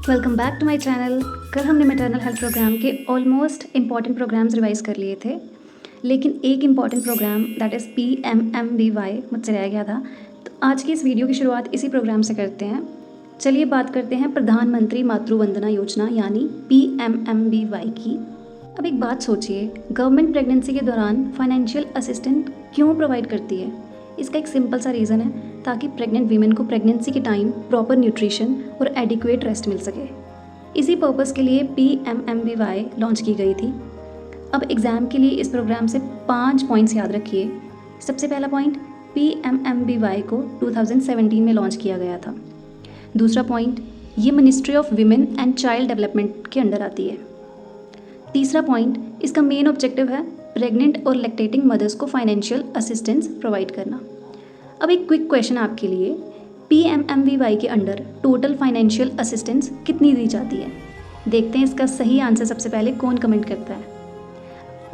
Welcome back to my channel. कल हमने maternal health programme के ऑलमोस्ट इम्पॉर्टेंट प्रोग्राम्स रिवाइज कर लिए थे, लेकिन एक important programme that is PMMBY मुझसे रह गया था। तो आज की इस वीडियो की शुरुआत इसी प्रोग्राम से करते हैं। चलिए बात करते हैं प्रधानमंत्री मातृ वंदना योजना यानी PMMBY की। अब एक बात सोचिए, गवर्नमेंट प्रेगनेंसी के दौरान फाइनेंशियल असिस्टेंट क्यों प्रोवाइड करती है? इसका एक सिंपल सा रीज़न है ताकि प्रेग्नेंट वीमेन को प्रेगनेंसी के टाइम प्रॉपर न्यूट्रिशन और एडिक्वेट रेस्ट मिल सके। इसी पर्पज़ के लिए PMMBY लॉन्च की गई थी। अब एग्ज़ाम के लिए इस प्रोग्राम से 5 पॉइंट्स याद रखिए। सबसे पहला पॉइंट, PMMBY को 2017 में लॉन्च किया गया था। दूसरा पॉइंट, ये ministry of women and child development के अंडर आती है। तीसरा पॉइंट, इसका मेन ऑब्जेक्टिव है प्रेग्नेंट और लैक्टेटिंग मदर्स को फाइनेंशियल असिस्टेंस प्रोवाइड करना। अब एक क्विक क्वेश्चन आपके लिए, PMMBY के अंडर टोटल फाइनेंशियल असिस्टेंस कितनी दी जाती है? देखते हैं इसका सही आंसर सबसे पहले कौन कमेंट करता है।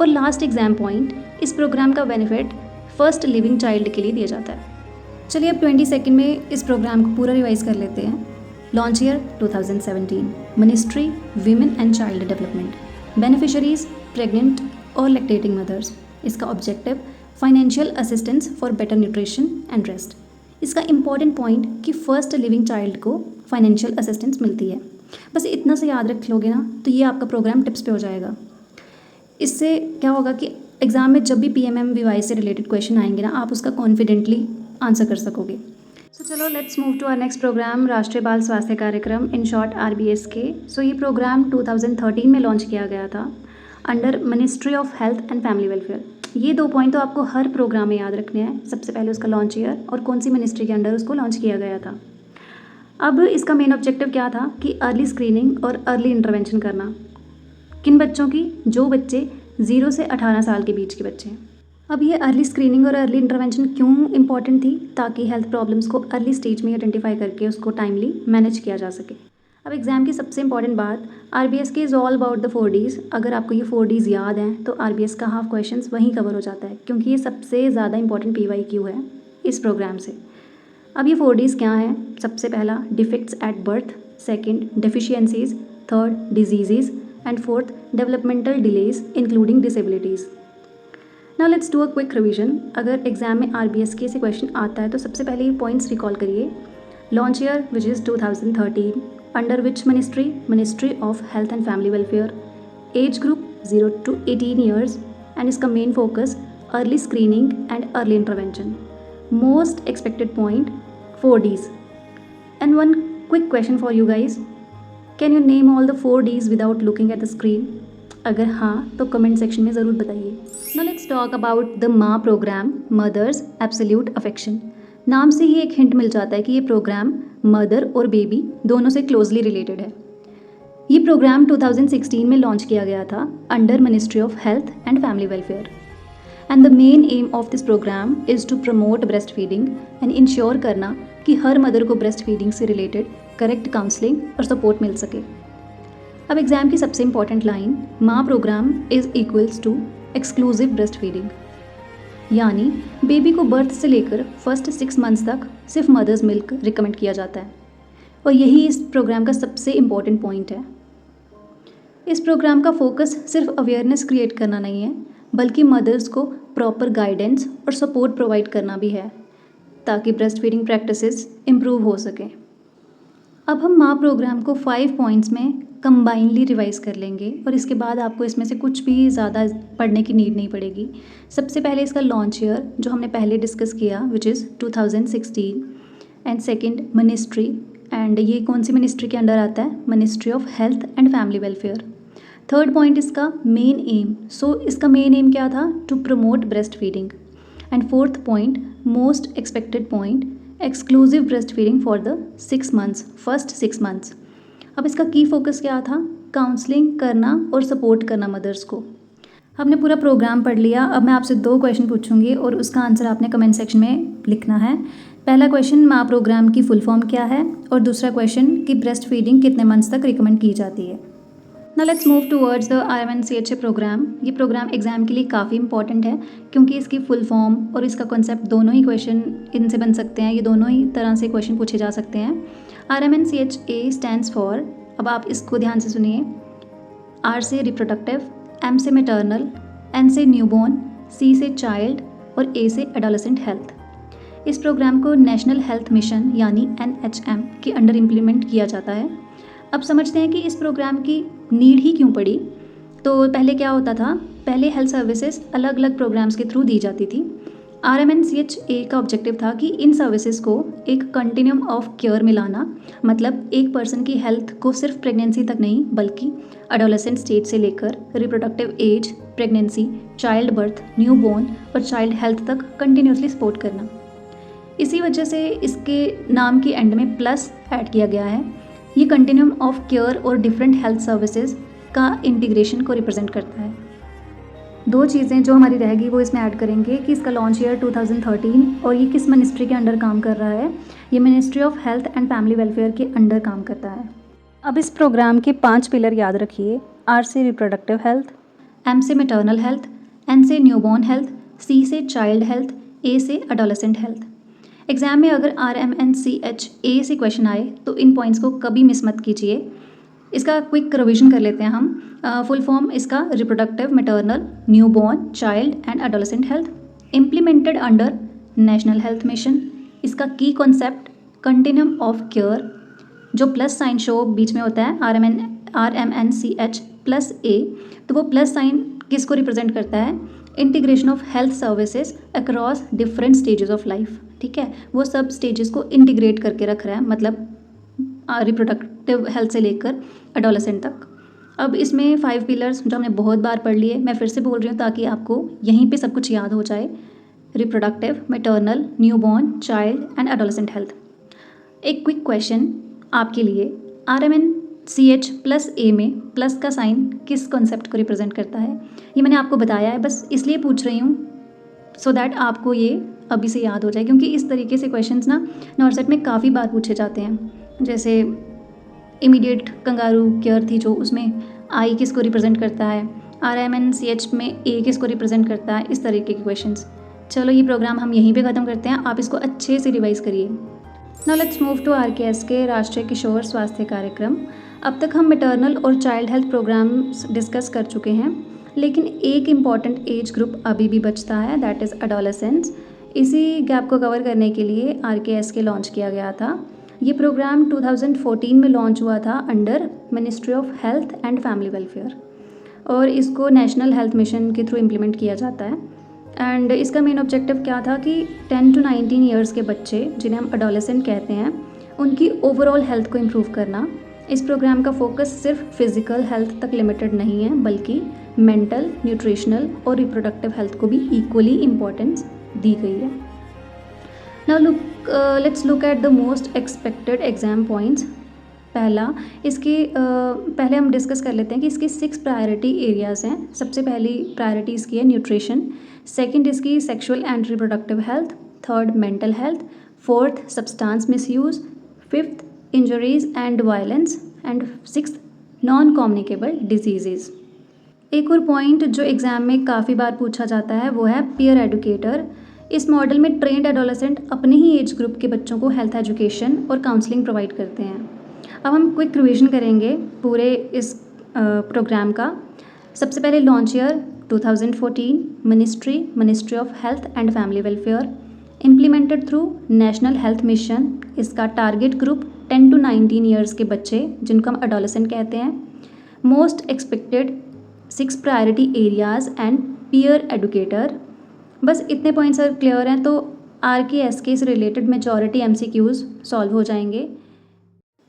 और लास्ट एग्जाम पॉइंट, इस प्रोग्राम का बेनिफिट फर्स्ट लिविंग चाइल्ड के लिए दिया जाता है। चलिए अब 20 सेकंड में इस प्रोग्राम को पूरा रिवाइज कर लेते हैं। Launch year 2017, ministry women and child development, beneficiaries pregnant और लैक्टेटिंग मदर्स। इसका objective financial assistance for better nutrition and rest. इसका इंपॉर्टेंट पॉइंट कि फर्स्ट लिविंग चाइल्ड को फाइनेंशियल असिस्टेंस मिलती है। बस इतना से याद रख लोगे ना तो ये आपका प्रोग्राम टिप्स पे हो जाएगा। इससे क्या होगा कि एग्ज़ाम में जब भी PMMBY से रिलेटेड क्वेश्चन आएंगे ना, आप उसका कॉन्फिडेंटली आंसर कर सकोगे। सो चलो let's move to our next programme, Rashtriya Bal स्वास्थ्य कार्यक्रम, इन शॉर्ट RBSK। सो ये प्रोग्राम 2013 में लॉन्च किया गया था under ministry of health and family welfare. ये 2 पॉइंट तो आपको हर प्रोग्राम में याद रखने हैं। सबसे पहले उसका लॉन्च ईयर और कौन सी मिनिस्ट्री के अंडर उसको लॉन्च किया गया था। अब इसका मेन ऑब्जेक्टिव क्या था कि अर्ली स्क्रीनिंग और अर्ली इंटरवेंशन करना। किन बच्चों की? जो बच्चे 0 से 18 साल के बीच के बच्चे हैं। अब ये अर्ली स्क्रीनिंग और अर्ली इंटरवेंशन क्यों इंपॉर्टेंट थी? ताकि हेल्थ प्रॉब्लम्स को अर्ली स्टेज में आइडेंटिफाई करके उसको टाइमली मैनेज किया जा सके। अब एग्ज़ाम की सबसे इंपॉर्टेंट बात, RBSK is all about the 4 Ds। अगर आपको ये 4 Ds याद हैं तो RBS का हाफ क्वेश्चंस वहीं कवर हो जाता है, क्योंकि ये सबसे ज़्यादा इंपॉर्टेंट PYQ है इस प्रोग्राम से। अब ये 4 Ds क्या हैं? सबसे पहला defects at birth, second deficiencies, third diseases and fourth developmental delays including disabilities. Now let's do a quick revision. अगर एग्जाम में RBSK से क्वेश्चन आता है तो सबसे पहले ये पॉइंट्स रिकॉल करिए। Launch year which is 2013, under which ministry? Ministry of health and family welfare. Age group 0 to 18 years and इसका main focus early screening and early intervention. Most expected point 4 Ds। And one quick question for you guys, can you name all the 4 Ds without looking at the screen? अगर हाँ तो comment section में ज़रूर बताइए। Now let's talk about the माँ programme, mother's absolute affection. नाम से ही एक हिंट मिल जाता है कि ये प्रोग्राम मदर और बेबी दोनों से क्लोजली रिलेटेड है। ये प्रोग्राम 2016 में लॉन्च किया गया था under ministry of health and family welfare. And the main aim of this programme is to promote breast feeding and ensure करना कि हर मदर को ब्रेस्ट फीडिंग से रिलेटेड करेक्ट काउंसलिंग और सपोर्ट मिल सके। अब एग्ज़ाम की सबसे इंपॉर्टेंट लाइन, माँ programme is equals to exclusive breast feeding, यानी बेबी को बर्थ से लेकर फर्स्ट 6 मंथ्स तक सिर्फ मदर्स मिल्क रिकमेंड किया जाता है। और यही इस प्रोग्राम का सबसे इम्पॉर्टेंट पॉइंट है। इस प्रोग्राम का फोकस सिर्फ अवेयरनेस क्रिएट करना नहीं है, बल्कि मदर्स को प्रॉपर गाइडेंस और सपोर्ट प्रोवाइड करना भी है, ताकि ब्रेस्ट फीडिंग प्रैक्टिसेस इम्प्रूव हो सकें। अब हम माँ प्रोग्राम को 5 पॉइंट्स में कंबाइनली रिवाइज कर लेंगे और इसके बाद आपको इसमें से कुछ भी ज़्यादा पढ़ने की नीड नहीं पड़ेगी। सबसे पहले इसका लॉन्च ईयर जो हमने पहले डिस्कस किया which is 2016, and second ministry, and ये कौन सी मिनिस्ट्री के अंडर आता है? Ministry of health and family welfare. Third point इसका मेन एम, सो इसका मेन एम क्या था? To promote breast feeding. And fourth point, most expected point, exclusive breast feeding for the 6 months, first 6 months. अब इसका की focus क्या था? Counselling करना और सपोर्ट करना मदर्स को। हमने पूरा प्रोग्राम पढ़ लिया। अब मैं आपसे 2 क्वेश्चन पूछूंगी और उसका आंसर आपने कमेंट सेक्शन में लिखना है। पहला क्वेश्चन, माँ प्रोग्राम की फुल फॉर्म क्या है? और दूसरा क्वेश्चन कि ब्रेस्ट फीडिंग कितने मंथ्स तक रिकमेंड की जाती है। Now let's move towards the RMNCHA programme. ये प्रोग्राम एग्जाम के लिए काफ़ी इंपॉर्टेंट है, क्योंकि इसकी फुल फॉर्म और इसका कॉन्सेप्ट दोनों ही क्वेश्चन इनसे बन सकते हैं। ये दोनों ही तरह से क्वेश्चन पूछे जा सकते हैं। RMNCHA स्टैंड्स फॉर अब आप इसको ध्यान से सुनिए। R से रिप्रोडक्टिव, M से मैटरनल, N से न्यूबॉर्न, C से चाइल्ड और A से एडोलेसेंट हेल्थ। इस प्रोग्राम को नेशनल हेल्थ मिशन यानी NHM के अंडर इम्प्लीमेंट किया जाता है। अब समझते हैं कि इस प्रोग्राम की नीड ही क्यों पड़ी। तो पहले क्या होता था, पहले हेल्थ सर्विसेज अलग अलग प्रोग्राम्स के थ्रू दी जाती थी। RMNCHA का ऑब्जेक्टिव था कि इन सर्विसेज को एक कंटिन्यूम ऑफ केयर में लाना, मतलब एक पर्सन की हेल्थ को सिर्फ प्रेगनेंसी तक नहीं बल्कि एडोलेसेंट स्टेज से लेकर reproductive age, pregnancy, child birth, newborn और चाइल्ड हेल्थ तक कंटिन्यूसली सपोर्ट करना। इसी वजह से इसके नाम के एंड में प्लस ऐड किया गया है। ये कंटिन्यूम ऑफ केयर और डिफरेंट हेल्थ सर्विसेज का इंटीग्रेशन को रिप्रेजेंट करता है। दो चीज़ें जो हमारी रहेगी वो इसमें ऐड करेंगे कि इसका लॉन्च ईयर 2013 और ये किस मिनिस्ट्री के अंडर काम कर रहा है। ये ministry of health and family welfare के अंडर काम करता है। अब इस प्रोग्राम के 5 पिलर याद रखिए। R से रिप्रोडक्टिव हेल्थ, M से मैटरनल हेल्थ, N से न्यूबॉर्न हेल्थ, C से चाइल्ड हेल्थ, A से एडोलेसेंट हेल्थ। एग्जाम में अगर RMNCHA से क्वेश्चन आए तो इन पॉइंट्स को कभी मिस मत कीजिए। इसका क्विक रिवीजन कर लेते हैं हम। फुल फॉर्म इसका reproductive, maternal, newborn, child and adolescent health, implemented under national health mission. इसका की कॉन्सेप्ट कंटिन्यूम ऑफ केयर, जो प्लस साइन शो बीच में होता है RMNCH प्लस A, तो वो प्लस साइन किसको रिप्रेजेंट करता है, integration of health services across different stages of life. ठीक है, वो सब स्टेजेस को इंटीग्रेट करके रख रहा है, मतलब रिप्रोडक्टिव हेल्थ से लेकर एडोलेसेंट तक। अब इसमें 5 पिलर्स जो हमने बहुत बार पढ़ लिए, मैं फिर से बोल रही हूँ ताकि आपको यहीं पे सब कुछ याद हो जाए। Reproductive, maternal, newborn, child and adolescent health. एक क्विक क्वेश्चन आपके लिए, RMNCH प्लस A में प्लस का साइन किस कॉन्सेप्ट को रिप्रेजेंट करता है? ये मैंने आपको बताया है, बस इसलिए पूछ रही हूँ सो दैट आपको ये अभी से याद हो जाए, क्योंकि इस तरीके से क्वेश्चंस ना नॉर्सेट में काफ़ी बार पूछे जाते हैं। जैसे इमीडिएट कंगारू केयर थी जो, उसमें I किसको रिप्रेजेंट करता है, RMNCH में A किसको रिप्रेजेंट करता है, इस तरीके के क्वेश्चंस। चलो ये प्रोग्राम हम यहीं पे ख़त्म करते हैं, आप इसको अच्छे से रिवाइज़ करिए। Now let's move to RKS के राष्ट्रीय किशोर स्वास्थ्य कार्यक्रम। अब तक हम मैटरनल और चाइल्ड हेल्थ प्रोग्राम्स डिस्कस कर चुके हैं, लेकिन एक इम्पॉर्टेंट एज ग्रुप अभी भी बचता है, दैट इज़ एडोलेसेंट्स। इसी गैप को कवर करने के लिए RKS के लॉन्च किया गया था। ये प्रोग्राम 2014 में लॉन्च हुआ था under ministry of health and family welfare, और इसको नेशनल हेल्थ मिशन के थ्रू इम्प्लीमेंट किया जाता है। एंड इसका मेन ऑब्जेक्टिव क्या था कि 10 to 19 ईयर्स के बच्चे, जिन्हें हम एडोलेसेंट कहते हैं, उनकी ओवरऑल हेल्थ को इम्प्रूव करना। इस प्रोग्राम का फोकस सिर्फ फिजिकल हेल्थ तक लिमिटेड नहीं है, बल्कि मेंटल, न्यूट्रिशनल और रिप्रोडक्टिव हेल्थ को भी इक्वली इम्पोर्टेंस दी गई है। Now let's look at the most expected exam points. पहला, इसके पहले हम डिस्कस कर लेते हैं कि इसके 6 प्रायोरिटी एरियाज़ हैं। सबसे पहली प्रायोरिटी इसकी है न्यूट्रिशन, सेकंड इसकी sexual and reproductive health, third mental health, fourth substance misuse, fifth injuries and violence and sixth non communicable disease. एक और पॉइंट जो एग्ज़ाम में काफ़ी बार पूछा जाता है वो है पीयर एडुकेटर। इस मॉडल में ट्रेंड एडोलेसेंट अपने ही एज ग्रुप के बच्चों को हेल्थ एजुकेशन और काउंसलिंग प्रोवाइड करते हैं। अब हम क्विक रिवीजन करेंगे पूरे इस प्रोग्राम का। सबसे पहले launch year 2014, ministry of health and family welfare, implemented through national health mission. इसका टारगेट ग्रुप 10 to 19 ईयर्स के बच्चे, जिनको हम एडोलेसेंट कहते हैं। Most expected 6 priority areas and peer educator. बस इतने पॉइंट्स अगर क्लियर हैं तो RKS के से रिलेटेड मेजॉरिटी MCQs सॉल्व हो जाएंगे।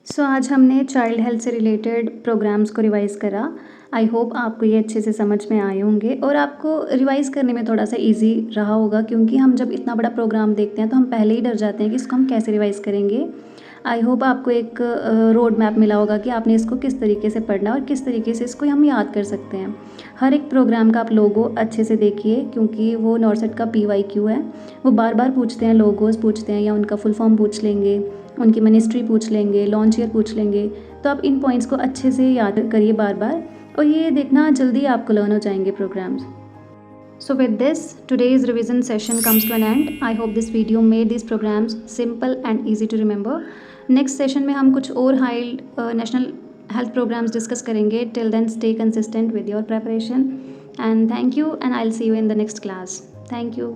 सो आज हमने चाइल्ड हेल्थ से रिलेटेड प्रोग्राम्स को रिवाइज़ करा। आई होप आपको ये अच्छे से समझ में आए होंगे और आपको रिवाइज़ करने में थोड़ा सा इजी रहा होगा, क्योंकि हम जब इतना बड़ा प्रोग्राम देखते हैं तो हम पहले ही डर जाते हैं कि इसको हम कैसे रिवाइज़ करेंगे। आई होप आपको एक रोड मैप मिला होगा कि आपने इसको किस तरीके से पढ़ना और किस तरीके से इसको हम याद कर सकते हैं। हर एक प्रोग्राम का आप लोगो अच्छे से देखिए, क्योंकि वो नॉर्सेट का PYQ है। वो बार बार पूछते हैं, लोगोस पूछते हैं या उनका फुल फॉर्म पूछ लेंगे, उनकी मिनिस्ट्री पूछ लेंगे, लॉन्च ईयर पूछ लेंगे। तो आप इन पॉइंट्स को अच्छे से याद करिए बार बार, और ये देखना जल्दी आपको लर्न हो जाएंगे programmes. So with this, today's revision session comes to an end. I hope this video made these programs simple and easy to remember. Next session में हम कुछ और high national health programs discuss करेंगे. Till then stay consistent with your preparation and thank you and I will see you in the next class. Thank you.